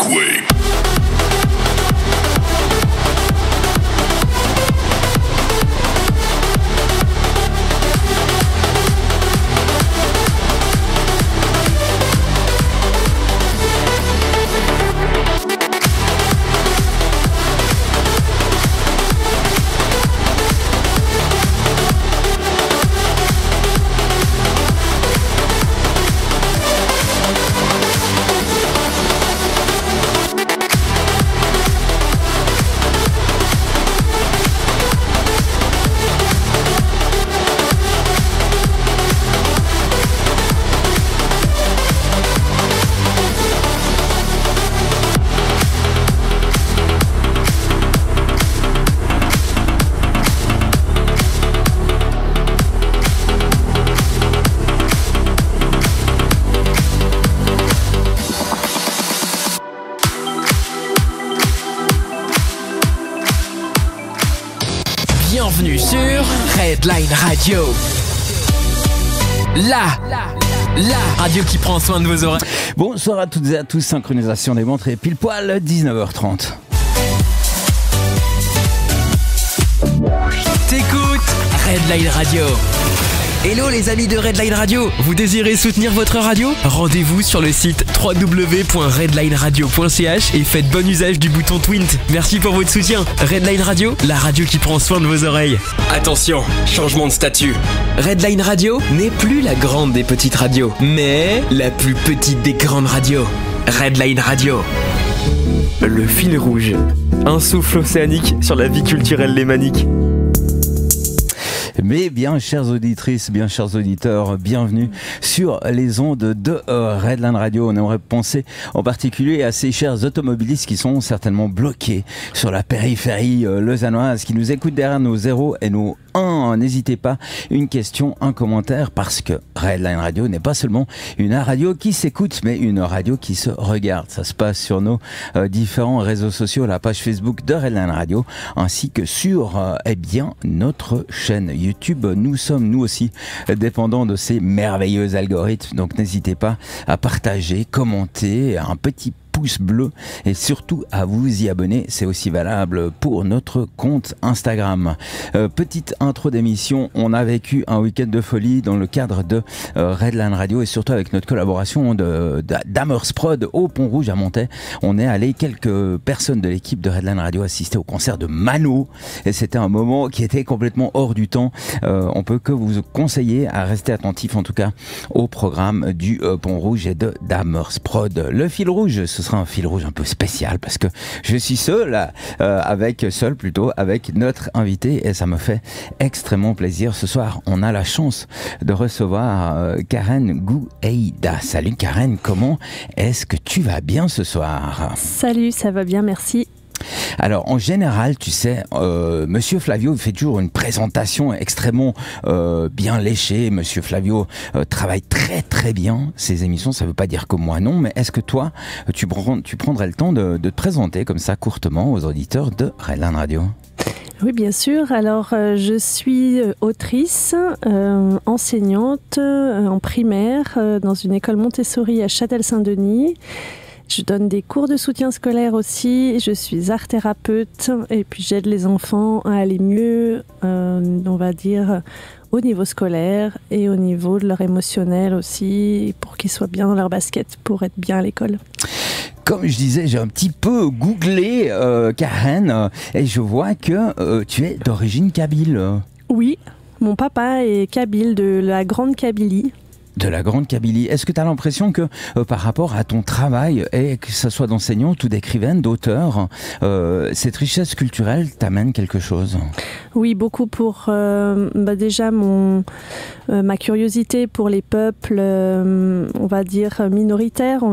Earthquake. Bienvenue sur Redline Radio. La radio qui prend soin de vos oreilles. Bonsoir à toutes et à tous, synchronisation des montres et pile poil 19h30. T'écoutes Redline Radio. Hello les amis de Redline Radio, vous désirez soutenir votre radio? Rendez-vous sur le site www.redlineradio.ch et faites bon usage du bouton Twint. Merci pour votre soutien. Redline Radio, la radio qui prend soin de vos oreilles. Attention, changement de statut. Redline Radio n'est plus la grande des petites radios, mais la plus petite des grandes radios. Redline Radio. Le fil rouge. Un souffle océanique sur la vie culturelle lémanique. Mais bien chères auditrices, bien chers auditeurs, bienvenue sur les ondes de Redline Radio. On aimerait penser en particulier à ces chers automobilistes qui sont certainement bloqués sur la périphérie lausannoise, qui nous écoutent derrière nos 0 et nos 1. N'hésitez pas, une question, un commentaire, parce que Redline Radio n'est pas seulement une radio qui s'écoute, mais une radio qui se regarde. Ça se passe sur nos différents réseaux sociaux, la page Facebook de Redline Radio, ainsi que sur notre chaîne YouTube. Nous sommes nous aussi dépendants de ces merveilleux algorithmes, donc n'hésitez pas à partager, commenter, un petit pouce bleu et surtout à vous y abonner. C'est aussi valable pour notre compte Instagram. Petite intro d'émission, on a vécu un week-end de folie dans le cadre de Redline Radio et surtout avec notre collaboration d'Amersprod au Pont Rouge à Montaix. On est allé, quelques personnes de l'équipe de Redline Radio, assister au concert de Mano et c'était un moment qui était complètement hors du temps. On peut que vous conseiller à rester attentif en tout cas au programme du Pont Rouge et d'Amersprod. Le fil rouge, ce sera un fil rouge un peu spécial parce que je suis seul avec notre invité et ça me fait extrêmement plaisir. Ce soir, on a la chance de recevoir Karen Gouheida. Salut Karen, comment est-ce que tu vas bien ce soir? Salut, ça va bien, merci. Alors en général, tu sais, Monsieur Flavio fait toujours une présentation extrêmement bien léchée. Monsieur Flavio travaille très très bien ses émissions. Ça veut pas dire que moi non, mais est-ce que toi, tu prendrais le temps de te présenter comme ça courtement aux auditeurs de Redline Radio? Oui, bien sûr. Alors, je suis autrice, enseignante en primaire dans une école Montessori à Châtel-Saint-Denis. Je donne des cours de soutien scolaire aussi, je suis art thérapeute et puis j'aide les enfants à aller mieux, on va dire, au niveau scolaire et au niveau de leur émotionnel aussi, pour qu'ils soient bien dans leur basket, pour être bien à l'école. Comme je disais, j'ai un petit peu googlé Karen et je vois que tu es d'origine kabyle. Oui, mon papa est kabyle, de la Grande Kabylie. De la Grande Kabylie. Est-ce que tu as l'impression que par rapport à ton travail, et que ce soit d'enseignante ou d'écrivaine, d'auteur, cette richesse culturelle t'amène quelque chose? Oui, beaucoup pour déjà ma curiosité pour les peuples, on va dire minoritaires,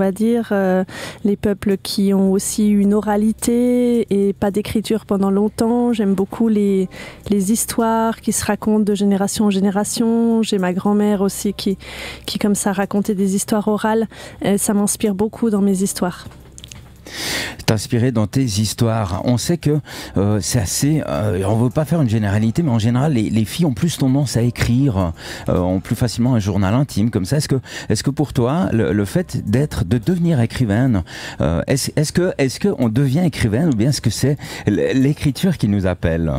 les peuples qui ont aussi une oralité et pas d'écriture pendant longtemps. J'aime beaucoup les histoires qui se racontent de génération en génération. J'ai ma grand-mère aussi qui comme ça racontait des histoires orales. Ça m'inspire beaucoup dans mes histoires. T'inspirer dans tes histoires. On sait que c'est assez... on ne veut pas faire une généralité, mais en général, les filles ont plus tendance à écrire, ont plus facilement un journal intime comme ça. Est-ce que pour toi, le fait de devenir écrivaine, est-ce que on devient écrivaine ou bien est-ce que c'est l'écriture qui nous appelle ?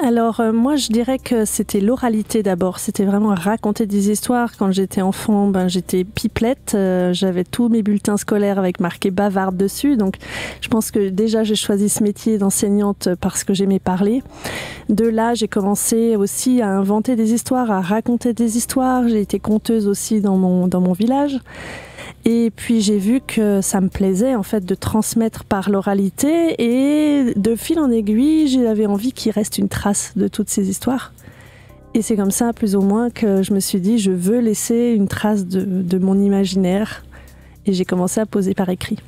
Alors moi je dirais que c'était l'oralité d'abord, c'était vraiment raconter des histoires. Quand j'étais enfant, j'étais pipelette, j'avais tous mes bulletins scolaires avec marqué bavarde dessus, donc je pense que déjà j'ai choisi ce métier d'enseignante parce que j'aimais parler. De là j'ai commencé aussi à inventer des histoires, à raconter des histoires, j'ai été conteuse aussi dans mon village. Et puis j'ai vu que ça me plaisait en fait de transmettre par l'oralité et de fil en aiguille, j'avais envie qu'il reste une trace de toutes ces histoires. Et c'est comme ça plus ou moins que je me suis dit je veux laisser une trace de mon imaginaire et j'ai commencé à poser par écrit.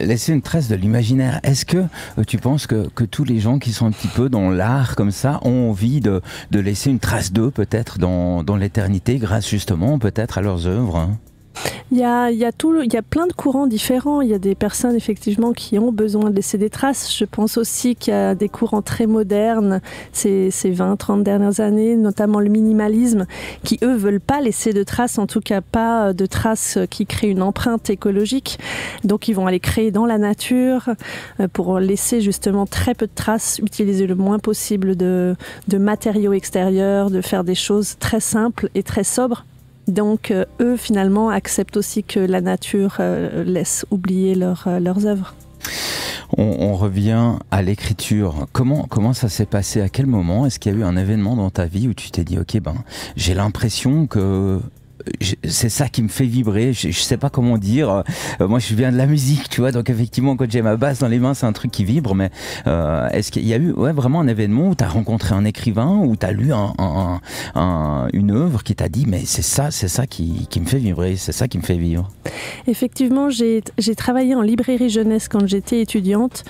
Laisser une trace de l'imaginaire. Est-ce que tu penses que tous les gens qui sont un petit peu dans l'art comme ça ont envie de laisser une trace d'eux peut-être dans l'éternité grâce justement peut-être à leurs œuvres, hein ? Il y a plein de courants différents. Il y a des personnes effectivement qui ont besoin de laisser des traces. Je pense aussi qu'il y a des courants très modernes ces 20-30 dernières années, notamment le minimalisme, qui eux veulent pas laisser de traces, en tout cas pas de traces qui créent une empreinte écologique. Donc ils vont aller créer dans la nature pour laisser justement très peu de traces, utiliser le moins possible de matériaux extérieurs, de faire des choses très simples et très sobres. Donc eux finalement acceptent aussi que la nature laisse oublier leurs œuvres. On revient à l'écriture. Comment ça s'est passé ? À quel moment est-ce qu'il y a eu un événement dans ta vie où tu t'es dit ok j'ai l'impression que c'est ça qui me fait vibrer, je sais pas comment dire, moi je viens de la musique tu vois, donc effectivement quand j'ai ma basse dans les mains c'est un truc qui vibre, mais est-ce qu'il y a eu vraiment un événement où tu as rencontré un écrivain, où tu as lu une œuvre qui t'a dit mais c'est ça qui me fait vibrer, c'est ça qui me fait vivre? Effectivement, j'ai travaillé en librairie jeunesse quand j'étais étudiante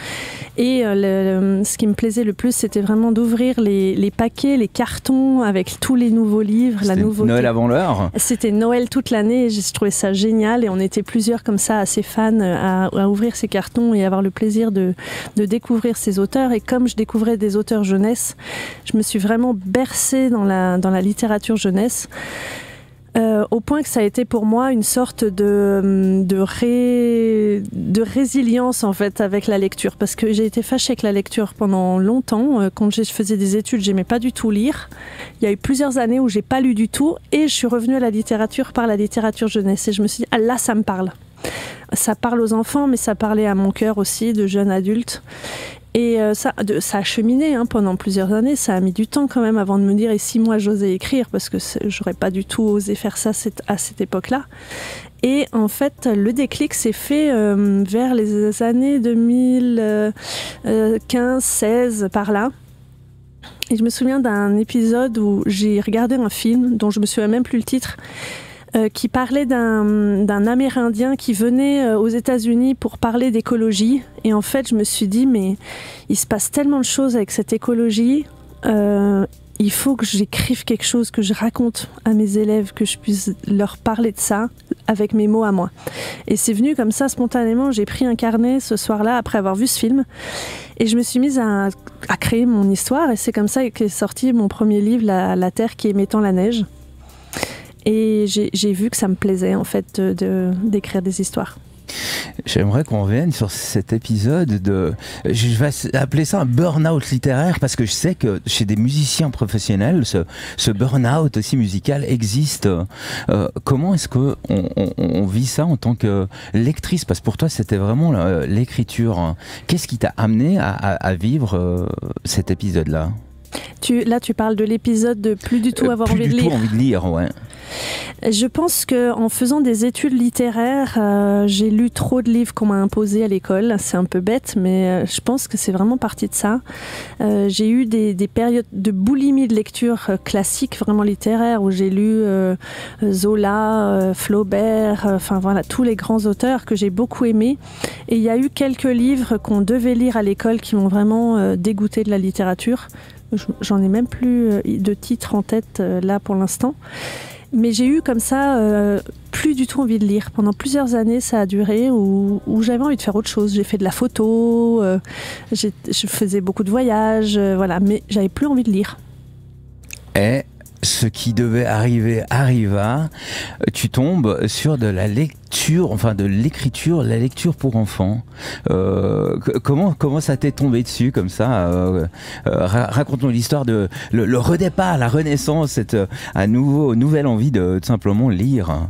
et ce qui me plaisait le plus c'était vraiment d'ouvrir les paquets, les cartons avec tous les nouveaux livres, la nouveauté. Noël avant l'heure. C'était Noël toute l'année et j'ai trouvé ça génial et on était plusieurs comme ça assez fans à ouvrir ces cartons et avoir le plaisir de découvrir ces auteurs. Et comme je découvrais des auteurs jeunesse, je me suis vraiment bercée dans la littérature jeunesse. Au point que ça a été pour moi une sorte de résilience en fait avec la lecture, parce que j'ai été fâchée avec la lecture pendant longtemps. Quand je faisais des études, j'aimais pas du tout lire. Il y a eu plusieurs années où j'ai pas lu du tout et je suis revenue à la littérature par la littérature jeunesse et je me suis dit ah là ça me parle. Ça parle aux enfants mais ça parlait à mon cœur aussi de jeune adulte. Et ça a cheminé pendant plusieurs années, ça a mis du temps quand même avant de me dire et si moi j'osais écrire, parce que j'aurais pas du tout osé faire ça à cette époque-là. Et en fait, le déclic s'est fait vers les années 2015-16 par là. Et je me souviens d'un épisode où j'ai regardé un film dont je me souviens même plus le titre, qui parlait d'un Amérindien qui venait aux États-Unis pour parler d'écologie. Et en fait, je me suis dit, mais il se passe tellement de choses avec cette écologie, il faut que j'écrive quelque chose, que je raconte à mes élèves, que je puisse leur parler de ça avec mes mots à moi. Et c'est venu comme ça spontanément, j'ai pris un carnet ce soir-là après avoir vu ce film et je me suis mise à créer mon histoire et c'est comme ça qu'est sorti mon premier livre, La Terre qui émet tant la neige. Et j'ai vu que ça me plaisait en fait d'écrire des histoires. J'aimerais qu'on revienne sur cet épisode je vais appeler ça un burn-out littéraire, parce que je sais que chez des musiciens professionnels, ce burn-out aussi musical existe. Comment est-ce qu'on vit ça en tant que lectrice? Parce que pour toi, c'était vraiment l'écriture. Qu'est-ce qui t'a amené à vivre cet épisode-là? Là, tu parles de l'épisode de plus du tout avoir envie de lire. Plus du tout envie de lire, ouais. Je pense qu'en faisant des études littéraires, j'ai lu trop de livres qu'on m'a imposés à l'école. C'est un peu bête, mais je pense que c'est vraiment parti de ça. J'ai eu des périodes de boulimie de lecture classique, vraiment littéraire, où j'ai lu Zola, Flaubert, enfin voilà, tous les grands auteurs que j'ai beaucoup aimés. Et il y a eu quelques livres qu'on devait lire à l'école qui m'ont vraiment dégoûté de la littérature. J'en ai même plus de titre en tête là pour l'instant. Mais j'ai eu comme ça plus du tout envie de lire. Pendant plusieurs années, ça a duré où j'avais envie de faire autre chose. J'ai fait de la photo, je faisais beaucoup de voyages, voilà, mais j'avais plus envie de lire. Et ce qui devait arriver arriva. Tu tombes sur de la lecture, enfin de l'écriture, la lecture pour enfants. Comment ça t'est tombé dessus comme ça? Raconte-nous l'histoire de le redépart, la renaissance, cette nouvelle envie de simplement lire.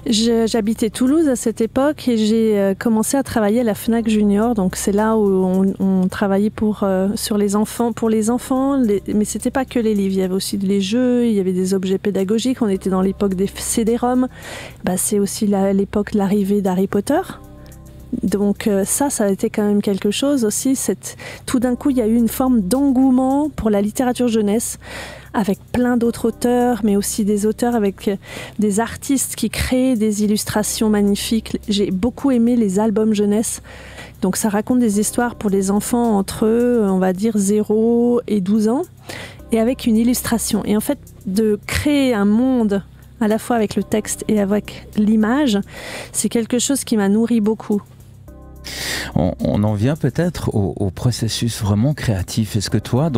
J'habitais Toulouse à cette époque et j'ai commencé à travailler à la Fnac Junior. Donc c'est là où on travaillait sur les enfants, pour les enfants. Mais c'était pas que les livres, il y avait aussi les jeux, il y avait des objets pédagogiques. On était dans l'époque des CD-ROM. C'est aussi l'époque de l'arrivée d'Harry Potter. Donc ça a été quand même quelque chose aussi. Tout d'un coup, il y a eu une forme d'engouement pour la littérature jeunesse, avec plein d'autres auteurs, mais aussi des auteurs avec des artistes qui créent des illustrations magnifiques. J'ai beaucoup aimé les albums jeunesse. Donc ça raconte des histoires pour les enfants entre, on va dire, 0 et 12 ans, et avec une illustration. Et en fait, de créer un monde à la fois avec le texte et avec l'image, c'est quelque chose qui m'a nourri beaucoup. On en vient peut-être au processus vraiment créatif. Est-ce que toi,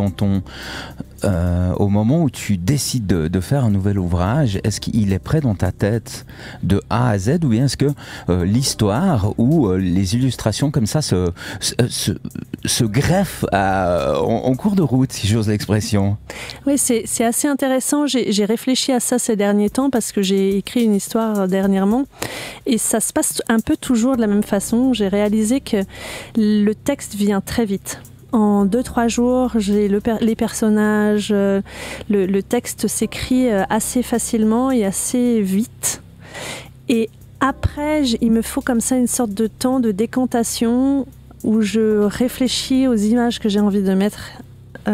au moment où tu décides de faire un nouvel ouvrage, est-ce qu'il est prêt dans ta tête de A à Z, ou bien est-ce que l'histoire ou les illustrations comme ça se greffent en cours de route, si j'ose l'expression? Oui, c'est assez intéressant. J'ai réfléchi à ça ces derniers temps parce que j'ai écrit une histoire dernièrement et ça se passe un peu toujours de la même façon. J'ai réalisé que le texte vient très vite. En 2-3 jours, j'ai les personnages, le texte s'écrit assez facilement et assez vite. Et après, il me faut comme ça une sorte de temps de décantation où je réfléchis aux images que j'ai envie de mettre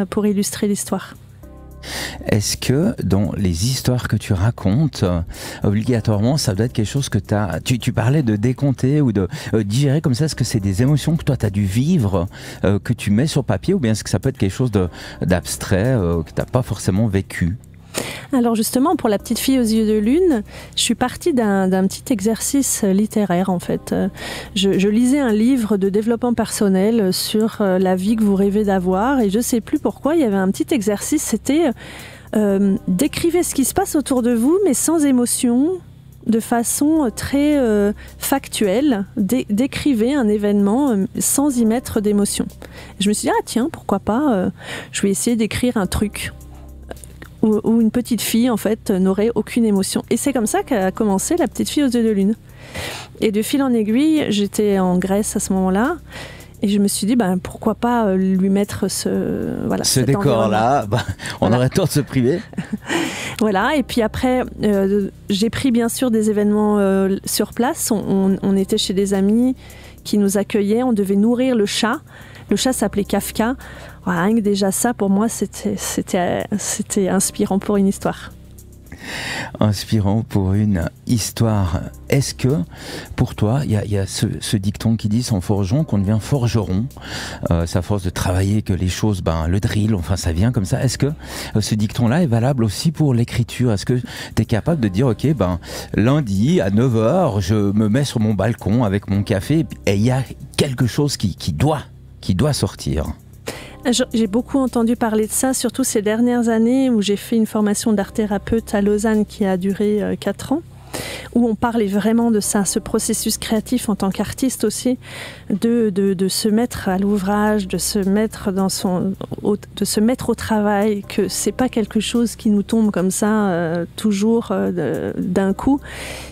pour illustrer l'histoire. Est-ce que dans les histoires que tu racontes, obligatoirement, ça doit être quelque chose que tu parlais de décompter ou de digérer comme ça? Est-ce que c'est des émotions que toi tu as dû vivre, que tu mets sur papier, ou bien est-ce que ça peut être quelque chose d'abstrait, que tu n'as pas forcément vécu? Alors justement, pour La petite fille aux yeux de lune, je suis partie d'un petit exercice littéraire en fait. Je lisais un livre de développement personnel sur la vie que vous rêvez d'avoir et je ne sais plus pourquoi, il y avait un petit exercice, c'était décrivez ce qui se passe autour de vous mais sans émotion, de façon très factuelle. Décrivez un événement sans y mettre d'émotion. Je me suis dit, tiens, pourquoi pas, je vais essayer d'écrire un truc où une petite fille en fait n'aurait aucune émotion. Et c'est comme ça qu'a commencé La petite fille aux yeux de lune. Et de fil en aiguille, j'étais en Grèce à ce moment-là, et je me suis dit pourquoi pas lui mettre ce décor-là. On aurait tort de se priver. Voilà, et puis après, j'ai pris bien sûr des événements sur place. On était chez des amis qui nous accueillaient, on devait nourrir le chat. Le chat s'appelait Kafka. Rien que déjà ça, pour moi, c'était inspirant pour une histoire. Inspirant pour une histoire. Est-ce que, pour toi, il y a ce dicton qui dit, sans forgeron qu'on devient forgeron. C'est à force de travailler que les choses, le drill, enfin ça vient comme ça. Est-ce que ce dicton-là est valable aussi pour l'écriture? Est-ce que tu es capable de dire, ok, lundi à 9h, je me mets sur mon balcon avec mon café et il y a quelque chose qui doit sortir? J'ai beaucoup entendu parler de ça, surtout ces dernières années où j'ai fait une formation d'art thérapeute à Lausanne qui a duré 4 ans, où on parlait vraiment de ça, ce processus créatif en tant qu'artiste aussi, de se mettre à l'ouvrage, de se mettre au travail, que c'est pas quelque chose qui nous tombe comme ça toujours d'un coup.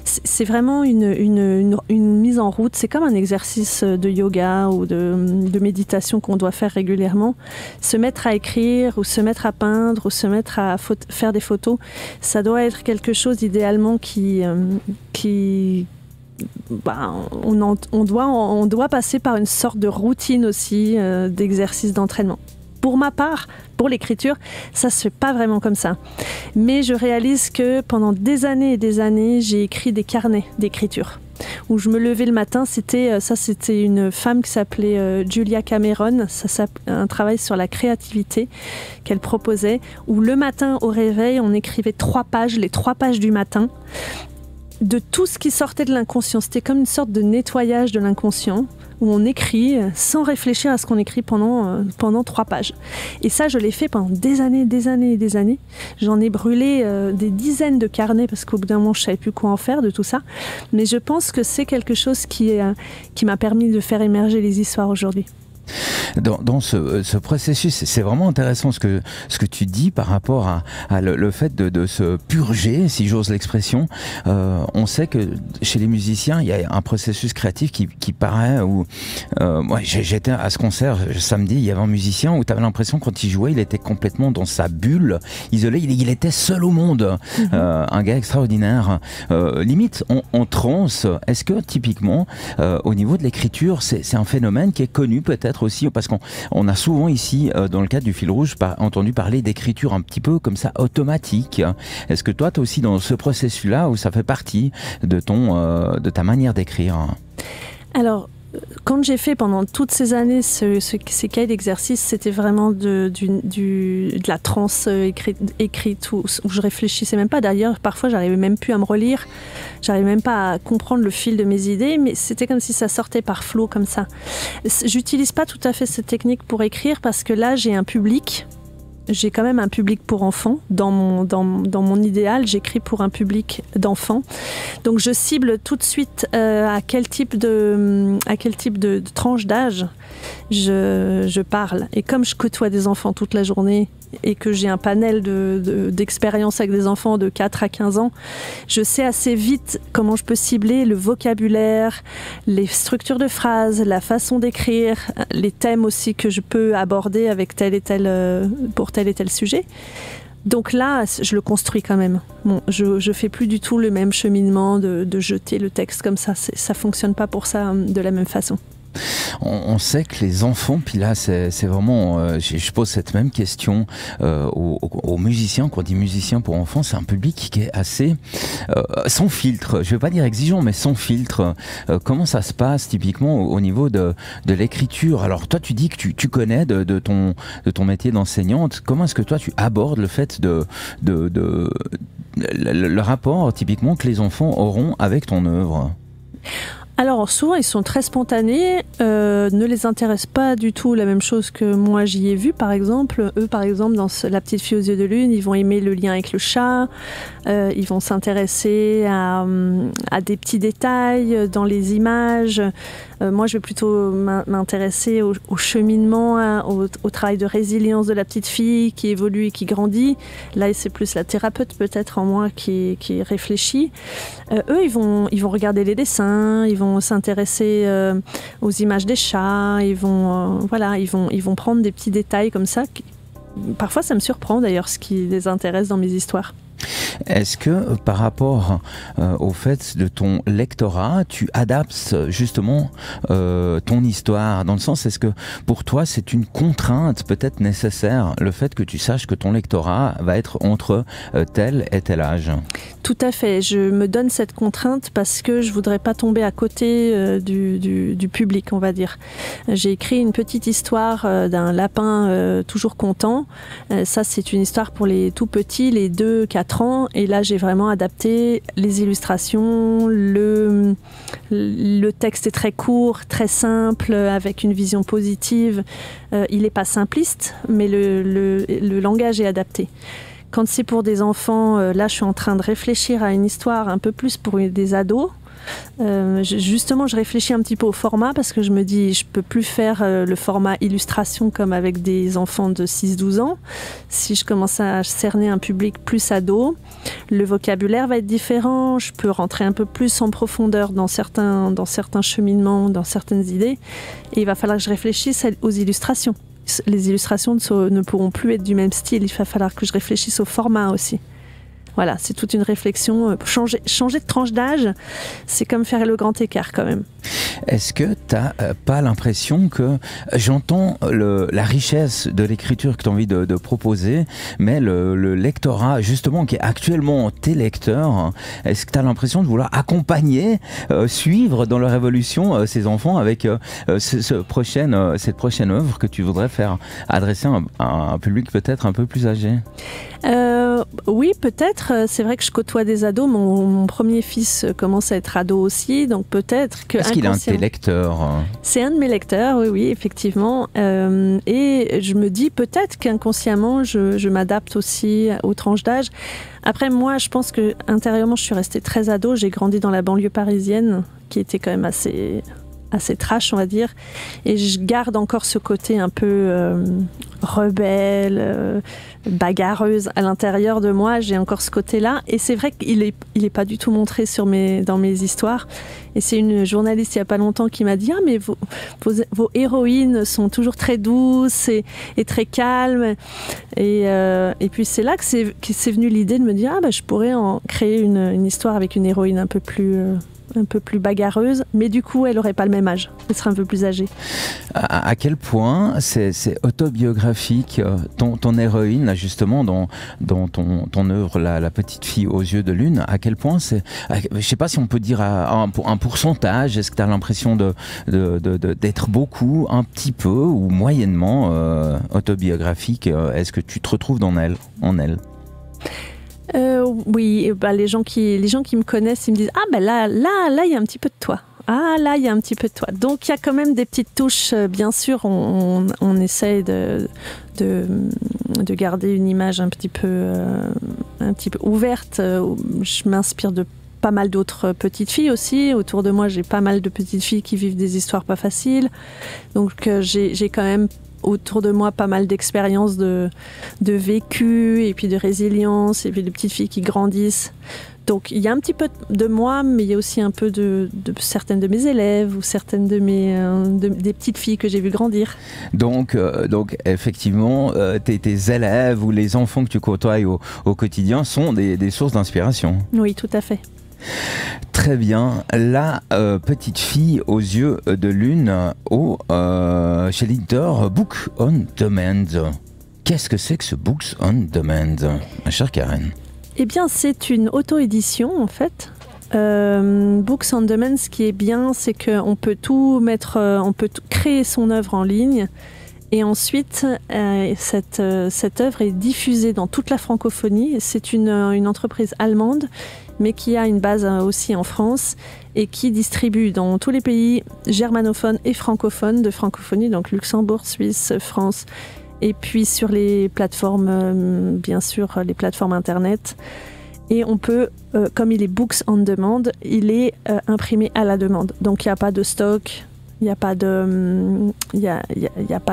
C'est vraiment une mise en route. C'est comme un exercice de yoga ou de méditation qu'on doit faire régulièrement. Se mettre à écrire ou se mettre à peindre ou se mettre à faire des photos, ça doit être quelque chose idéalement on doit passer par une sorte de routine aussi d'exercice d'entraînement. Pour ma part, pour l'écriture, ça se fait pas vraiment comme ça. Mais je réalise que pendant des années et des années, j'ai écrit des carnets d'écriture. où je me levais le matin. C'était une femme qui s'appelait Julia Cameron. Un travail sur la créativité qu'elle proposait, où le matin au réveil, on écrivait 3 pages, les 3 pages du matin, de tout ce qui sortait de l'inconscient. C'était comme une sorte de nettoyage de l'inconscient, où on écrit sans réfléchir à ce qu'on écrit pendant 3 pages. Et ça, je l'ai fait pendant des années. J'en ai brûlé des dizaines de carnets parce qu'au bout d'un moment, je ne savais plus quoi en faire de tout ça. Mais je pense que c'est quelque chose qui m'a permis de faire émerger les histoires aujourd'hui. Dans ce processus, c'est vraiment intéressant ce que tu dis par rapport à le fait de se purger, si j'ose l'expression. On sait que chez les musiciens, il y a un processus créatif qui paraît où... moi, j'étais à ce concert samedi, il y avait un musicien où tu avais l'impression quand il jouait, il était complètement dans sa bulle, isolé, il était seul au monde. Un gars extraordinaire. Limite, en transe. Est-ce que typiquement, au niveau de l'écriture, c'est un phénomène qui est connu peut-être aussi, parce qu'on a souvent ici, dans le cadre du fil rouge, entendu parler d'écriture un petit peu comme ça, automatique. Est-ce que toi, tu es aussi dans ce processus-là où ça fait partie de ta manière d'écrire? Alors, quand j'ai fait pendant toutes ces années ces cahiers d'exercice, c'était vraiment de la transe écrite où je réfléchissais même pas. D'ailleurs, parfois, j'arrivais même plus à me relire. J'arrivais même pas à comprendre le fil de mes idées, mais c'était comme si ça sortait par flot comme ça. J'utilise pas tout à fait cette technique pour écrire parce que là, j'ai un public. J'ai quand même un public pour enfants. Dans mon idéal, j'écris pour un public d'enfants. Donc je cible tout de suite à quel type de tranche d'âge je parle. Et comme je côtoie des enfants toute la journée et que j'ai un panel d'expériences avec des enfants de 4 à 15 ans, je sais assez vite comment je peux cibler le vocabulaire, les structures de phrases, la façon d'écrire, les thèmes aussi que je peux aborder avec pour tel et tel sujet. Donc là, je le construis quand même. Bon, je fais plus du tout le même cheminement de jeter le texte comme ça. Ça fonctionne pas pour ça de la même façon. On sait que les enfants, puis là c'est vraiment, je pose cette même question aux musiciens. Quand on dit musiciens pour enfants, c'est un public qui est assez sans filtre, je vais pas dire exigeant, mais sans filtre. Comment ça se passe typiquement au niveau de l'écriture? Alors toi tu dis que tu connais de ton métier d'enseignante. Comment est-ce que toi tu abordes le fait le rapport typiquement que les enfants auront avec ton œuvre? Alors souvent ils sont très spontanés, ne les intéresse pas du tout la même chose que moi j'y ai vu par exemple. Eux par exemple dans La petite fille aux yeux de lune, ils vont aimer le lien avec le chat, ils vont s'intéresser à des petits détails dans les images. Moi je vais plutôt m'intéresser au cheminement, au travail de résilience de la petite fille qui évolue et qui grandit. Là c'est plus la thérapeute peut-être en moi qui réfléchit. Eux ils vont regarder les dessins, ils vont s'intéresser aux images des chats, ils vont prendre des petits détails comme ça. Parfois ça me surprend d'ailleurs ce qui les intéresse dans mes histoires. Est-ce que par rapport au fait de ton lectorat, tu adaptes justement ton histoire? Dans le sens, est-ce que pour toi c'est une contrainte peut-être nécessaire, le fait que tu saches que ton lectorat va être entre tel et tel âge? Tout à fait, je me donne cette contrainte parce que je voudrais pas tomber à côté du public, on va dire. J'ai écrit une petite histoire d'un lapin toujours content. Ça c'est une histoire pour les tout petits, les 2-4 ans. Et là, j'ai vraiment adapté les illustrations. Le texte est très court, très simple, avec une vision positive. Il n'est pas simpliste, mais le langage est adapté. Quand c'est pour des enfants, là, je suis en train de réfléchir à une histoire un peu plus pour des ados. Justement, je réfléchis un petit peu au format parce que je me dis je peux plus faire le format illustration comme avec des enfants de 6-12 ans. Si je commence à cerner un public plus ado, le vocabulaire va être différent, je peux rentrer un peu plus en profondeur dans certains cheminements, dans certaines idées, et il va falloir que je réfléchisse aux illustrations. Les illustrations ne pourront plus être du même style, il va falloir que je réfléchisse au format aussi. Voilà, c'est toute une réflexion. Changer de tranche d'âge, c'est comme faire le grand écart quand même. Est-ce que tu n'as pas l'impression que j'entends la richesse de l'écriture que tu as envie de proposer, mais le lectorat, justement, qui est actuellement tes lecteurs, est-ce que tu as l'impression de vouloir accompagner, suivre dans leur évolution ces enfants avec cette prochaine œuvre que tu voudrais faire adresser à un public peut-être un peu plus âgé? Oui, peut-être. C'est vrai que je côtoie des ados. Mon premier fils commence à être ado aussi, donc peut-être que... Est-ce qu'il est un de tes lecteurs? C'est un de mes lecteurs, oui, effectivement. Et je me dis peut-être qu'inconsciemment, je m'adapte aussi aux tranches d'âge. Après, moi, je pense que intérieurement, je suis restée très ado. J'ai grandi dans la banlieue parisienne, qui était quand même assez trash, on va dire, et je garde encore ce côté un peu rebelle, bagarreuse à l'intérieur de moi. J'ai encore ce côté-là, et c'est vrai qu'il est pas du tout montré dans mes histoires. Et c'est une journaliste il y a pas longtemps qui m'a dit « Ah, mais vos héroïnes sont toujours très douces et très calmes. » Et puis c'est là que c'est venu l'idée de me dire « Ah, bah, je pourrais en créer une histoire avec une héroïne un peu plus bagarreuse, mais du coup, elle n'aurait pas le même âge. Elle serait un peu plus âgée. » À quel point c'est autobiographique, ton héroïne, là, justement, dans ton œuvre, la petite fille aux yeux de lune, à quel point c'est... Je ne sais pas si on peut dire un pourcentage, est-ce que tu as l'impression d'être beaucoup, un petit peu, ou moyennement autobiographique? Est-ce que tu te retrouves en elle? Oui, bah, les gens qui me connaissent, ils me disent « Ah ben là, il y a un petit peu de toi. Ah là, il y a un petit peu de toi. » Donc il y a quand même des petites touches, bien sûr, on essaye de garder une image un petit peu ouverte. Je m'inspire de pas mal d'autres petites filles aussi. Autour de moi, j'ai pas mal de petites filles qui vivent des histoires pas faciles. Donc j'ai quand même autour de moi pas mal d'expériences de vécu, et puis de résilience, et puis de petites filles qui grandissent. Donc il y a un petit peu de moi, mais il y a aussi un peu de certaines de mes élèves ou certaines des petites filles que j'ai vues grandir. Donc effectivement, tes élèves ou les enfants que tu côtoies au quotidien sont des sources d'inspiration. Oui, tout à fait. Très bien. La petite fille aux yeux de lune chez l'éditeur Books on Demand. Qu'est-ce que c'est que ce Books on Demand, ma chère Karen? Eh bien, c'est une auto-édition, en fait. Books on Demand, ce qui est bien, c'est qu'on peut tout créer son œuvre en ligne. Et ensuite, cette œuvre est diffusée dans toute la francophonie. C'est une entreprise allemande, mais qui a une base aussi en France et qui distribue dans tous les pays germanophones et francophones de francophonie, donc Luxembourg, Suisse, France, et puis sur les plateformes, bien sûr, les plateformes Internet. Et on peut, comme il est Books on Demand, il est imprimé à la demande. Donc il n'y a pas de stock. Il n'y a pas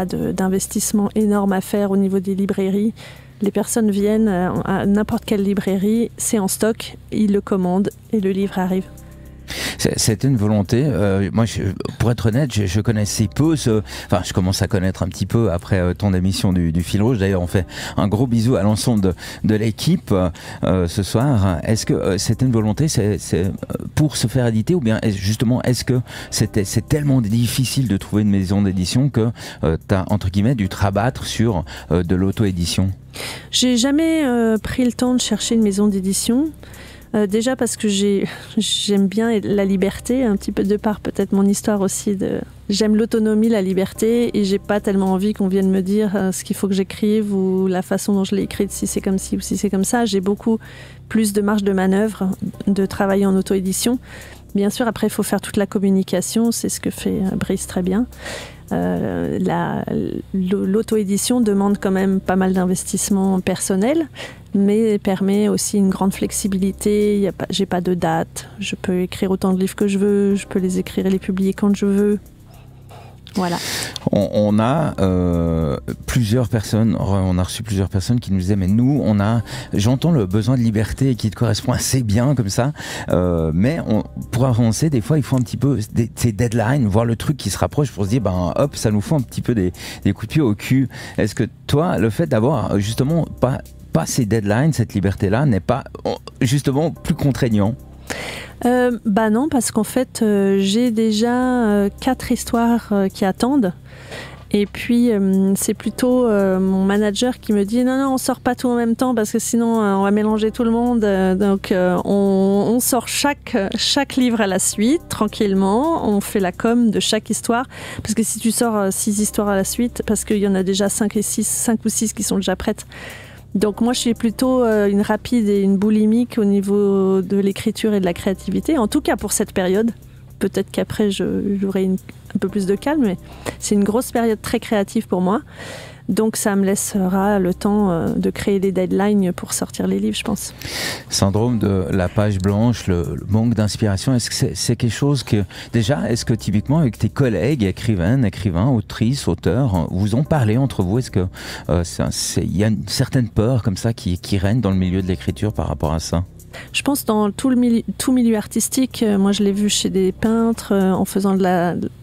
d'investissement énorme à faire au niveau des librairies. Les personnes viennent à n'importe quelle librairie, c'est en stock, ils le commandent et le livre arrive. C'était une volonté. Moi, pour être honnête, je connaissais peu je commence à connaître un petit peu après ton émission du Fil Rouge. D'ailleurs, on fait un gros bisou à l'ensemble de l'équipe ce soir. Est-ce que c'était une volonté c'est pour se faire éditer, ou bien justement, est-ce que c'est tellement difficile de trouver une maison d'édition que tu as, entre guillemets, dû te rabattre sur de l'auto-édition? J'ai jamais pris le temps de chercher une maison d'édition. Déjà parce que j'aime bien la liberté, un petit peu de par peut-être mon histoire aussi. J'aime l'autonomie, la liberté, et j'ai pas tellement envie qu'on vienne me dire ce qu'il faut que j'écrive ou la façon dont je l'ai écrite, si c'est comme ci ou si c'est comme ça. J'ai beaucoup plus de marge de manœuvre de travailler en auto-édition. Bien sûr, après, il faut faire toute la communication, c'est ce que fait Brice très bien. L'auto-édition demande quand même pas mal d'investissement personnel, mais permet aussi une grande flexibilité. J'ai pas de date, je peux écrire autant de livres que je veux, je peux les écrire et les publier quand je veux. Voilà. On a plusieurs personnes, on a reçu plusieurs personnes qui nous disaient mais nous j'entends le besoin de liberté qui te correspond assez bien comme ça, mais pour avancer des fois il faut un petit peu ces deadlines, voir le truc qui se rapproche pour se dire hop, ça nous faut un petit peu des coups de pied au cul. Est-ce que toi, le fait d'avoir justement pas ces deadlines, cette liberté là n'est pas justement plus contraignant? Bah non, parce qu'en fait, j'ai déjà 4 histoires qui attendent. Et puis, c'est plutôt mon manager qui me dit « Non, on sort pas tout en même temps parce que sinon, on va mélanger tout le monde. » Donc, on sort chaque livre à la suite, tranquillement. On fait la com de chaque histoire. Parce que si tu sors 6 histoires à la suite, parce qu'il y en a déjà 5 ou 6 qui sont déjà prêtes. Donc moi, je suis plutôt une rapide et une boulimique au niveau de l'écriture et de la créativité. En tout cas, pour cette période. Peut-être qu'après, j'aurai un peu plus de calme, mais c'est une grosse période très créative pour moi. Donc, ça me laissera le temps de créer les deadlines pour sortir les livres, je pense. Syndrome de la page blanche, le manque d'inspiration, est-ce que c'est quelque chose que... Déjà, est-ce que typiquement, avec tes collègues, écrivains, autrices, auteurs, vous en parlez entre vous? Est-ce que il y a une certaine peur comme ça qui règne dans le milieu de l'écriture par rapport à ça? Je pense dans tout milieu artistique, moi je l'ai vu chez des peintres, en faisant de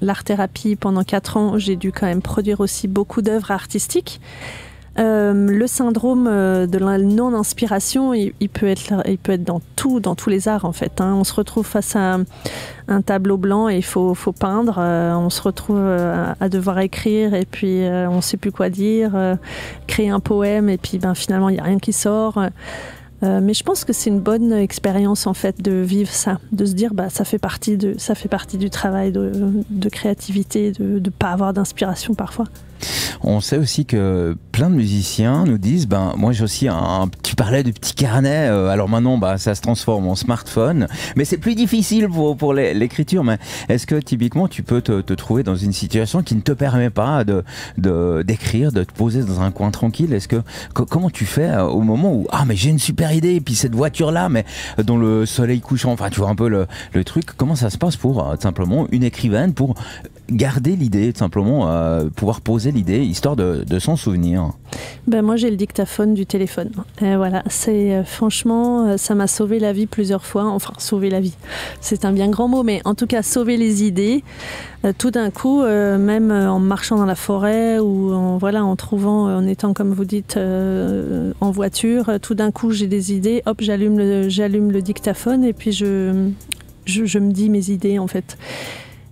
l'art-thérapie pendant 4 ans, j'ai dû quand même produire aussi beaucoup d'œuvres artistiques. Le syndrome de la non-inspiration, il peut être dans tous les arts en fait. On se retrouve face à un tableau blanc et il faut peindre. On se retrouve à devoir écrire et puis on ne sait plus quoi dire. Créer un poème et puis finalement il n'y a rien qui sort. Mais je pense que c'est une bonne expérience en fait de vivre ça, de se dire ça fait partie du travail de créativité, de ne pas avoir d'inspiration parfois. On sait aussi que plein de musiciens nous disent, moi j'ai aussi tu parlais du petit carnet, alors maintenant ça se transforme en smartphone, mais c'est plus difficile pour l'écriture. Mais est-ce que typiquement tu peux te trouver dans une situation qui ne te permet pas d'écrire, de te poser dans un coin tranquille? Comment tu fais au moment où mais j'ai une super idée et puis cette voiture là, mais dans le soleil couchant, enfin tu vois un peu le truc. Comment ça se passe pour simplement une écrivaine pour garder l'idée, tout simplement pouvoir poser l'idée histoire de s'en souvenir? Moi j'ai le dictaphone du téléphone. Voilà, c'est franchement ça m'a sauvé la vie plusieurs fois. Enfin sauver la vie, c'est un bien grand mot, mais en tout cas sauver les idées. Tout d'un coup, même en marchant dans la forêt ou en trouvant, en étant comme vous dites en voiture, tout d'un coup j'ai des idées. Hop, j'allume le dictaphone et puis je me dis mes idées en fait.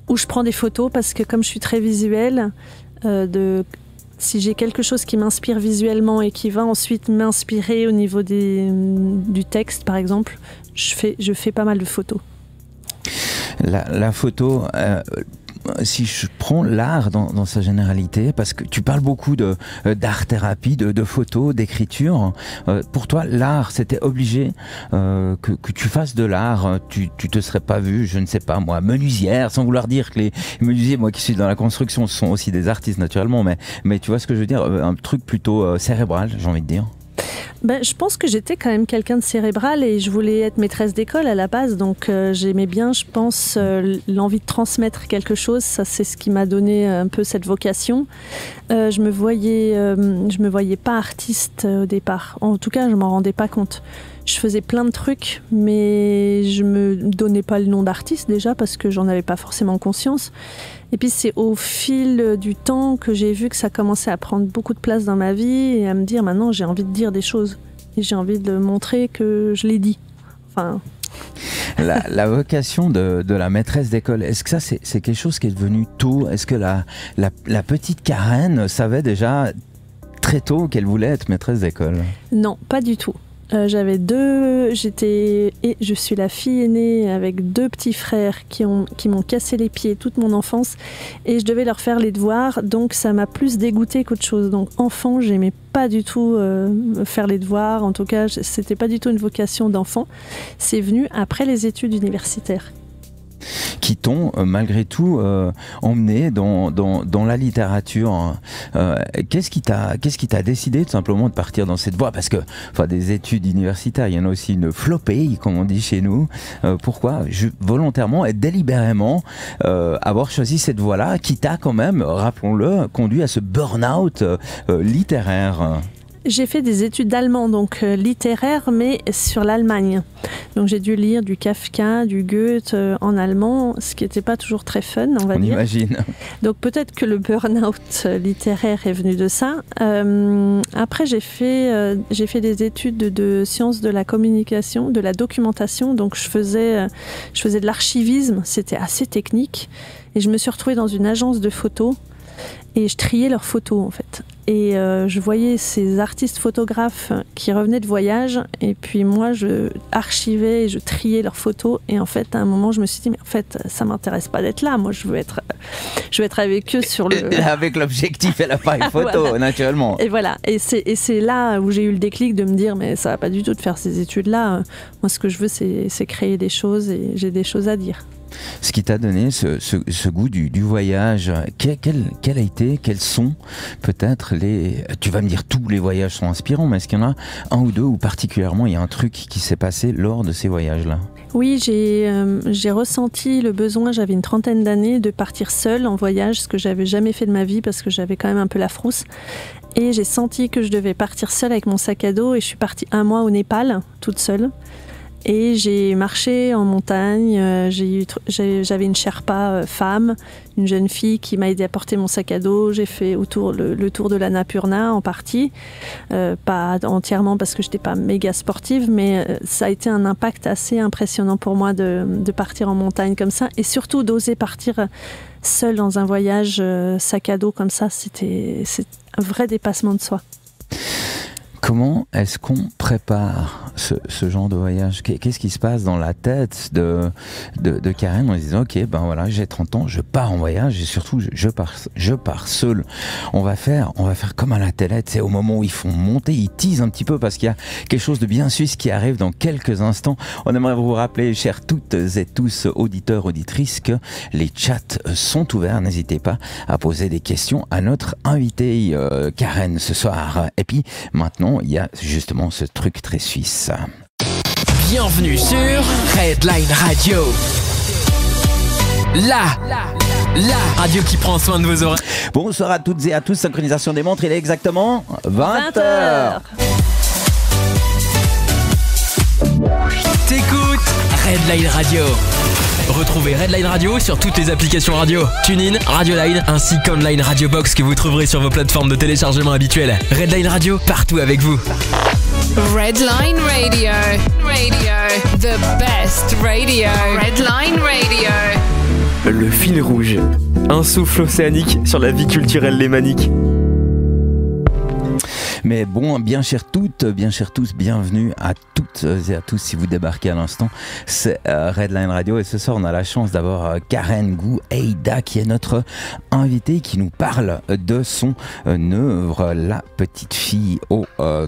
Ou je prends des photos parce que comme je suis très visuelle, si j'ai quelque chose qui m'inspire visuellement et qui va ensuite m'inspirer au niveau du texte par exemple, je fais pas mal de photos. La photo, si je prends l'art dans sa généralité, parce que tu parles beaucoup d'art-thérapie, de photos, d'écriture, pour toi l'art c'était obligé que tu fasses de l'art, tu te serais pas vu, je ne sais pas moi, menuisière, sans vouloir dire que les menuisiers, moi qui suis dans la construction, ce sont aussi des artistes naturellement, mais tu vois ce que je veux dire, un truc plutôt cérébral, j'ai envie de dire. Je pense que j'étais quand même quelqu'un de cérébral et je voulais être maîtresse d'école à la base, donc j'aimais bien, je pense, l'envie de transmettre quelque chose. Ça, c'est ce qui m'a donné un peu cette vocation. Je me voyais pas artiste au départ. En tout cas, je m'en rendais pas compte. Je faisais plein de trucs, mais je me donnais pas le nom d'artiste déjà parce que j'en avais pas forcément conscience. Et puis c'est au fil du temps que j'ai vu que ça commençait à prendre beaucoup de place dans ma vie et à me dire maintenant j'ai envie de dire des choses et j'ai envie de montrer que je l'ai dit. Enfin... La vocation de la maîtresse d'école, est-ce que ça c'est quelque chose qui est devenu tôt? Est-ce que la petite Karen savait déjà très tôt qu'elle voulait être maîtresse d'école? Non, pas du tout. Je suis la fille aînée avec 2 petits frères qui m'ont cassé les pieds toute mon enfance et je devais leur faire les devoirs, donc ça m'a plus dégoûtée qu'autre chose. Donc enfant, j'aimais pas du tout faire les devoirs, en tout cas c'était pas du tout une vocation d'enfant. C'est venu après les études universitaires. Qui t'ont malgré tout emmené dans la littérature. Qu'est-ce qui t'a décidé tout simplement de partir dans cette voie? Parce que des études universitaires, il y en a aussi une flopée, comme on dit chez nous. Pourquoi volontairement et délibérément avoir choisi cette voie-là qui t'a quand même, rappelons-le, conduit à ce burn-out littéraire? J'ai fait des études d'allemand, donc littéraire, mais sur l'Allemagne. Donc j'ai dû lire du Kafka, du Goethe en allemand, ce qui n'était pas toujours très fun, on va dire. On imagine. Donc peut-être que le burn-out littéraire est venu de ça. Après, j'ai fait des études de sciences de la communication, de la documentation. Donc je faisais de l'archivisme, c'était assez technique. Et je me suis retrouvée dans une agence de photos et je triais leurs photos en fait. Et je voyais ces artistes photographes qui revenaient de voyage et puis moi je archivais et je triais leurs photos et en fait à un moment je me suis dit mais en fait ça m'intéresse pas d'être là, moi je veux être avec eux sur le... Avec l'objectif et l'appareil photo, voilà. Naturellement. Et voilà, et c'est là où j'ai eu le déclic de me dire mais ça va pas du tout de faire ces études-là, moi ce que je veux c'est créer des choses et j'ai des choses à dire. Ce qui t'a donné ce goût du voyage, quels sont peut-être tu vas me dire tous les voyages sont inspirants, mais est-ce qu'il y en a un ou deux où particulièrement il y a un truc qui s'est passé lors de ces voyages-là? Oui, j'ai ressenti le besoin, j'avais une trentaine d'années, de partir seule en voyage, ce que j'avais jamais fait de ma vie parce que j'avais quand même un peu la frousse. Et j'ai senti que je devais partir seule avec mon sac à dos et je suis partie 1 mois au Népal, toute seule. Et j'ai marché en montagne, j'avais une Sherpa femme, une jeune fille qui m'a aidé à porter mon sac à dos. J'ai fait le tour de l'Annapurna en partie, pas entièrement parce que je n'étais pas méga sportive, mais ça a été un impact assez impressionnant pour moi de partir en montagne comme ça et surtout d'oser partir seule dans un voyage sac à dos comme ça, c'est un vrai dépassement de soi. Comment est-ce qu'on prépare ce genre de voyage? Qu'est-ce qui se passe dans la tête de Karen en se disant ok, ben voilà, j'ai 30 ans, je pars en voyage et surtout je pars seul. On va faire comme à la télé, c'est au moment où ils font monter, ils teasent un petit peu parce qu'il y a quelque chose de bien suisse qui arrive dans quelques instants. On aimerait vous rappeler, chers toutes et tous, auditeurs, auditrices, que les chats sont ouverts. N'hésitez pas à poser des questions à notre invitée Karen ce soir. Et puis maintenant, il y a justement ce truc très suisse. Bienvenue sur Redline Radio. La radio qui prend soin de vos oreilles. Bonsoir à toutes et à tous, synchronisation des montres, il est exactement 20h. T'écoutes Redline Radio. Retrouvez Redline Radio sur toutes les applications radio, TuneIn, Radioline, ainsi qu'Online Radio Box que vous trouverez sur vos plateformes de téléchargement habituelles. Redline Radio, partout avec vous. Redline Radio. The best radio. Redline Radio. Le fil rouge. Un souffle océanique sur la vie culturelle lémanique. Mais bon, bien chères toutes, bien chers tous, bienvenue à toutes et à tous si vous débarquez à l'instant. C'est Redline Radio et ce soir on a la chance d'avoir Karen Gouheida qui est notre invitée qui nous parle de son œuvre La petite fille au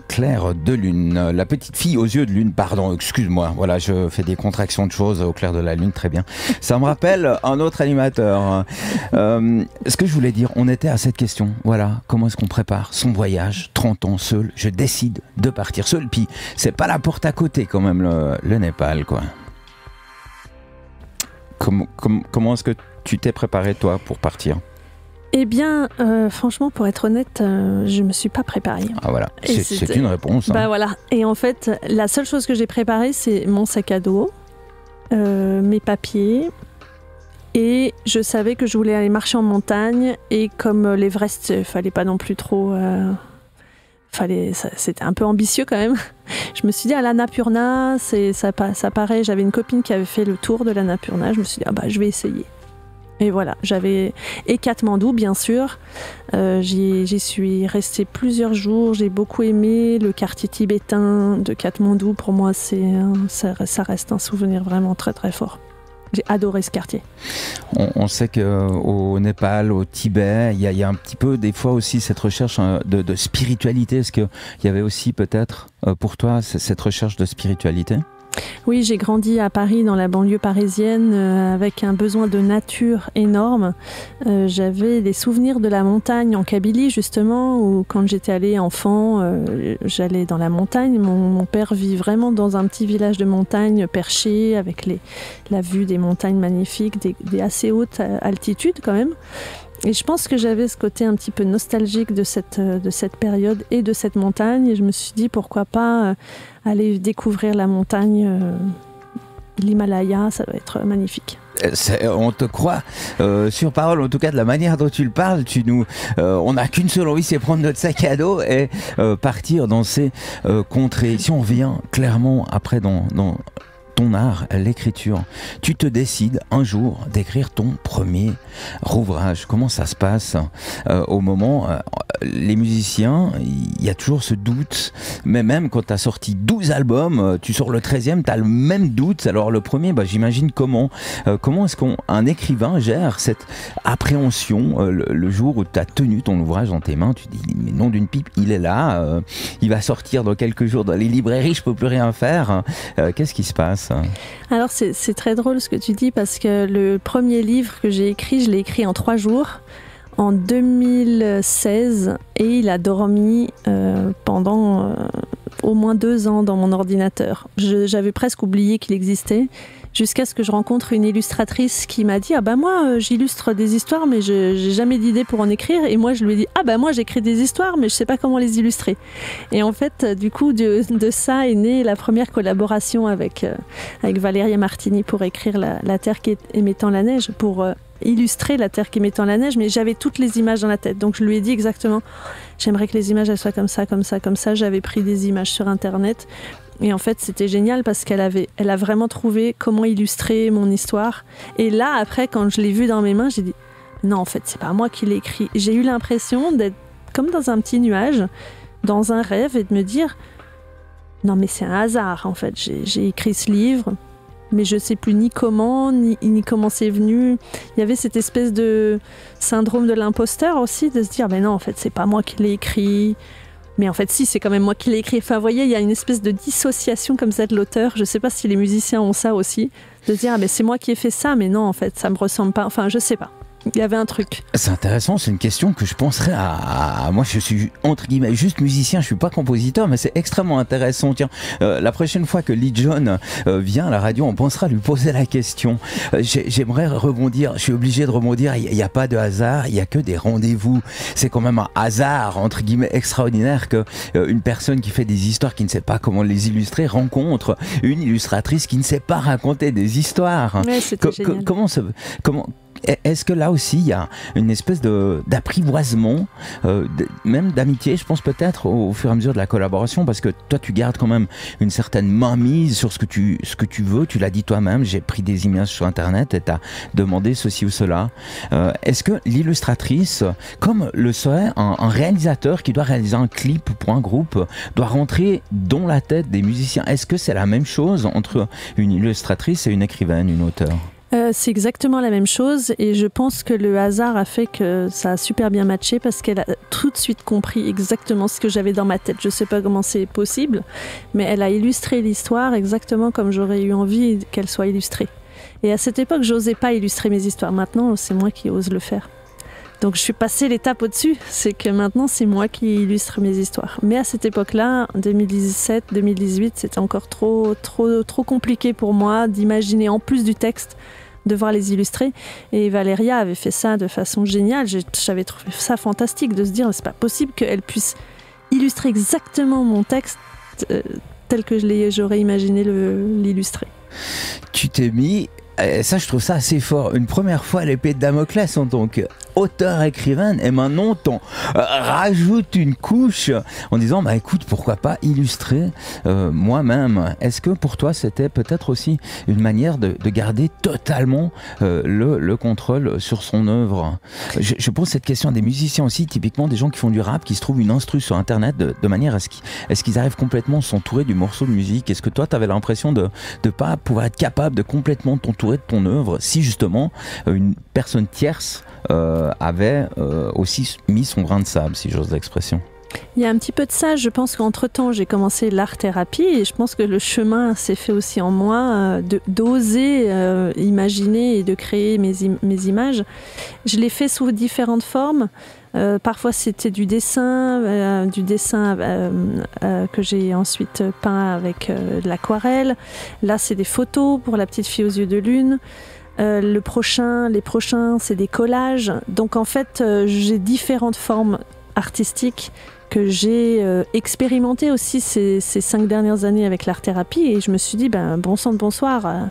clair de lune. La petite fille aux yeux de lune, pardon, excuse-moi, voilà, je fais des contractions de choses au clair de la lune, très bien. Ça me rappelle un autre animateur. Ce que je voulais dire, on était à cette question, voilà, comment est-ce qu'on prépare son voyage, 30 ans seul, je décide de partir seul, puis c'est pas la porte à côté quand même le Népal quoi. Comment est-ce que tu t'es préparé toi pour partir? Eh bien, franchement, pour être honnête, je me suis pas préparée. Ah voilà, c'est une réponse. Hein. Bah voilà. Et en fait, la seule chose que j'ai préparée, c'est mon sac à dos, mes papiers. Et je savais que je voulais aller marcher en montagne. Et comme l'Everest, il fallait pas non plus trop... c'était un peu ambitieux quand même. Je me suis dit à l'Annapurna, ça paraît. J'avais une copine qui avait fait le tour de l'Annapurna. Je me suis dit je vais essayer. Et voilà, et Katmandou bien sûr. J'y suis restée plusieurs jours. J'ai beaucoup aimé le quartier tibétain de Katmandou. Pour moi, ça reste un souvenir vraiment très très fort. J'ai adoré ce quartier. On sait qu'au Népal, au Tibet, il y a un petit peu des fois aussi cette recherche de spiritualité. Est-ce qu'il y avait aussi peut-être pour toi cette recherche de spiritualité ? Oui, j'ai grandi à Paris, dans la banlieue parisienne, avec un besoin de nature énorme. J'avais des souvenirs de la montagne en Kabylie, justement, où quand j'étais allée enfant, j'allais dans la montagne. Mon père vit vraiment dans un petit village de montagne perché, avec la vue des montagnes magnifiques, des assez hautes altitudes quand même. Et je pense que j'avais ce côté un petit peu nostalgique de cette période et de cette montagne. Et je me suis dit, pourquoi pas aller découvrir la montagne, l'Himalaya, ça va être magnifique. On te croit sur parole, en tout cas de la manière dont tu le parles. On n'a qu'une seule envie, c'est prendre notre sac à dos et partir dans ces contrées. Si on vient clairement après dans ton art, l'écriture, tu te décides un jour d'écrire ton premier ouvrage. Comment ça se passe au moment les musiciens, il y a toujours ce doute, mais même quand tu as sorti 12 albums, tu sors le 13e, tu as le même doute. Alors le premier, j'imagine comment est-ce qu'un écrivain gère cette appréhension le jour où tu as tenu ton ouvrage dans tes mains, tu te dis, mais nom d'une pipe, il est là, il va sortir dans quelques jours dans les librairies, je peux plus rien faire. Qu'est-ce qui se passe ? Alors c'est très drôle ce que tu dis, parce que le premier livre que j'ai écrit, je l'ai écrit en 3 jours, en 2016, et il a dormi pendant au moins 2 ans dans mon ordinateur. J'avais presque oublié qu'il existait, jusqu'à ce que je rencontre une illustratrice qui m'a dit « Ah bah moi j'illustre des histoires mais j'ai jamais d'idée pour en écrire ». Et moi je lui ai dit « Ah bah moi j'écris des histoires mais je sais pas comment les illustrer ». Et en fait du coup de ça est née la première collaboration avec Valéria Martini pour écrire La Terre qui émettant la neige, pour illustrer La Terre qui émettant la neige, mais j'avais toutes les images dans la tête. Donc je lui ai dit exactement « J'aimerais que les images elles soient comme ça, comme ça, comme ça ». J'avais pris des images sur internet. Et en fait, c'était génial parce qu'elle a vraiment trouvé comment illustrer mon histoire. Et là, après, quand je l'ai vue dans mes mains, j'ai dit non, en fait, c'est pas moi qui l'ai écrit. J'ai eu l'impression d'être comme dans un petit nuage, dans un rêve, et de me dire non, mais c'est un hasard, en fait. J'ai écrit ce livre, mais je sais plus ni comment, ni comment c'est venu. Il y avait cette espèce de syndrome de l'imposteur aussi, de se dire mais non, en fait, c'est pas moi qui l'ai écrit. Mais en fait, si, c'est quand même moi qui l'ai écrit. Enfin, vous voyez, il y a une espèce de dissociation comme ça de l'auteur. Je ne sais pas si les musiciens ont ça aussi, de se dire, ah, mais c'est moi qui ai fait ça, mais non, en fait, ça ne me ressemble pas. Enfin, je ne sais pas. Il y avait un truc. C'est intéressant, c'est une question que je penserais à... Moi, je suis, entre guillemets, juste musicien, je suis pas compositeur, mais c'est extrêmement intéressant. Tiens, la prochaine fois que Lee John vient à la radio, on pensera lui poser la question. J'aimerais rebondir, je suis obligé de rebondir, il n'y a pas de hasard, il n'y a que des rendez-vous. C'est quand même un hasard, entre guillemets, extraordinaire que une personne qui fait des histoires, qui ne sait pas comment les illustrer, rencontre une illustratrice qui ne sait pas raconter des histoires. Ouais, c'était génial. Est-ce que là aussi il y a une espèce d'apprivoisement, même d'amitié, je pense peut-être au fur et à mesure de la collaboration, parce que toi tu gardes quand même une certaine mainmise sur ce que tu veux, tu l'as dit toi-même, j'ai pris des images sur internet et t'as demandé ceci ou cela. Est-ce que l'illustratrice, comme le serait un réalisateur qui doit réaliser un clip pour un groupe, doit rentrer dans la tête des musiciens, est-ce que c'est la même chose entre une illustratrice et une écrivaine, une auteure ? C'est exactement la même chose, et je pense que le hasard a fait que ça a super bien matché, parce qu'elle a tout de suite compris exactement ce que j'avais dans ma tête. Je ne sais pas comment c'est possible, mais elle a illustré l'histoire exactement comme j'aurais eu envie qu'elle soit illustrée. Et à cette époque, je n'osais pas illustrer mes histoires. Maintenant, c'est moi qui ose le faire. Donc je suis passée l'étape au-dessus, c'est que maintenant c'est moi qui illustre mes histoires. Mais à cette époque-là, 2017-2018, c'était encore trop compliqué pour moi d'imaginer, en plus du texte, devoir les illustrer. Et Valéria avait fait ça de façon géniale. J'avais trouvé ça fantastique de se dire c'est pas possible qu'elle puisse illustrer exactement mon texte tel que j'aurais imaginé l'illustrer. Tu t'es mis, ça je trouve ça assez fort, une première fois l'épée de Damoclès en tant qu'auteur-écrivaine, et maintenant t'en rajoutes une couche en disant bah écoute, pourquoi pas illustrer moi-même. Est-ce que pour toi c'était peut-être aussi une manière de garder totalement le contrôle sur son œuvre? Je pose cette question à des musiciens aussi, typiquement des gens qui font du rap, qui se trouvent une instru sur internet de manière à ce qu'ils arrivent complètement à s'entourer du morceau de musique. Est-ce que toi t'avais l'impression de pas pouvoir être capable de complètement t'entourer de ton œuvre si justement une personne tierce avait aussi mis son grain de sable, si j'ose l'expression? Il y a un petit peu de ça. Je pense qu'entre-temps, j'ai commencé l'art-thérapie, et je pense que le chemin s'est fait aussi en moi d'oser imaginer et de créer mes images. Je l'ai fait sous différentes formes. Parfois c'était du dessin que j'ai ensuite peint avec de l'aquarelle. Là c'est des photos pour La petite fille aux yeux de lune. Les prochains, c'est des collages. Donc en fait, j'ai différentes formes artistiques que j'ai expérimentées aussi ces 5 dernières années avec l'art-thérapie. Et je me suis dit, bon sang de bonsoir,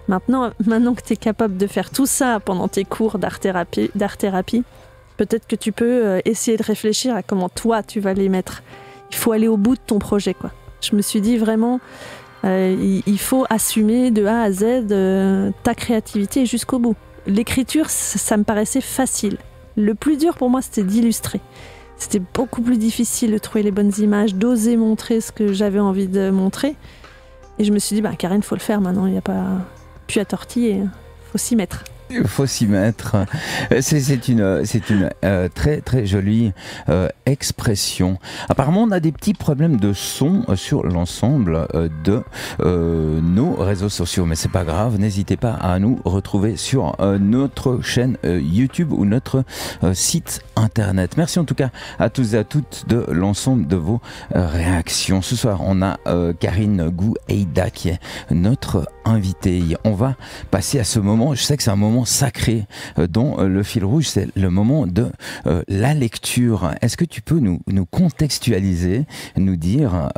maintenant que tu es capable de faire tout ça pendant tes cours d'art-thérapie, peut-être que tu peux essayer de réfléchir à comment toi, tu vas les mettre. Il faut aller au bout de ton projet, quoi. Je me suis dit vraiment... il faut assumer de A à Z ta créativité jusqu'au bout. L'écriture, ça me paraissait facile. Le plus dur pour moi, c'était d'illustrer. C'était beaucoup plus difficile de trouver les bonnes images, d'oser montrer ce que j'avais envie de montrer. Et je me suis dit, Karine, il faut le faire maintenant, il n'y a pas plus à tortiller, il faut s'y mettre. Il faut s'y mettre. C'est une très très jolie expression. Apparemment, on a des petits problèmes de son sur l'ensemble de nos réseaux sociaux, mais c'est pas grave. N'hésitez pas à nous retrouver sur notre chaîne YouTube ou notre site internet. Merci en tout cas à tous et à toutes de l'ensemble de vos réactions. Ce soir, on a Karine Gouheida qui est notre invitée. On va passer à ce moment. Je sais que c'est un moment sacré dans le fil rouge, c'est le moment de la lecture. Est-ce que tu peux nous contextualiser, nous dire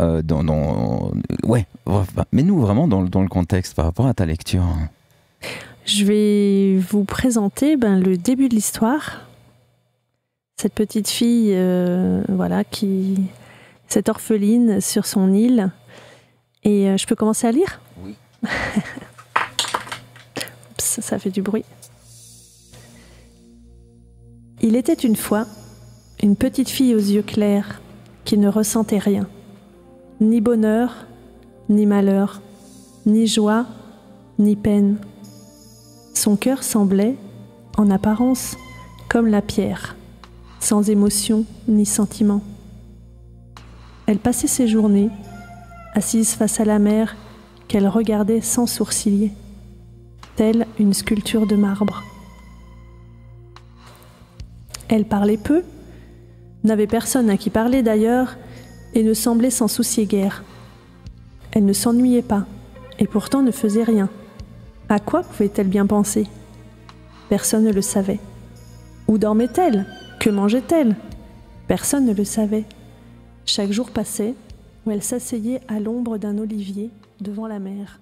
mets-nous vraiment dans le contexte par rapport à ta lecture. Je vais vous présenter le début de l'histoire. Cette petite fille, cette orpheline sur son île. Et je peux commencer à lire ? Oui. Oups, ça fait du bruit. Il était une fois une petite fille aux yeux clairs qui ne ressentait rien, ni bonheur, ni malheur, ni joie, ni peine. Son cœur semblait, en apparence, comme la pierre, sans émotion ni sentiment. Elle passait ses journées, assise face à la mer qu'elle regardait sans sourciller, telle une sculpture de marbre. Elle parlait peu, n'avait personne à qui parler d'ailleurs, et ne semblait s'en soucier guère. Elle ne s'ennuyait pas, et pourtant ne faisait rien. À quoi pouvait-elle bien penser ? Personne ne le savait. Où dormait-elle ? Que mangeait-elle ? Personne ne le savait. Chaque jour passait, où elle s'asseyait à l'ombre d'un olivier devant la mer.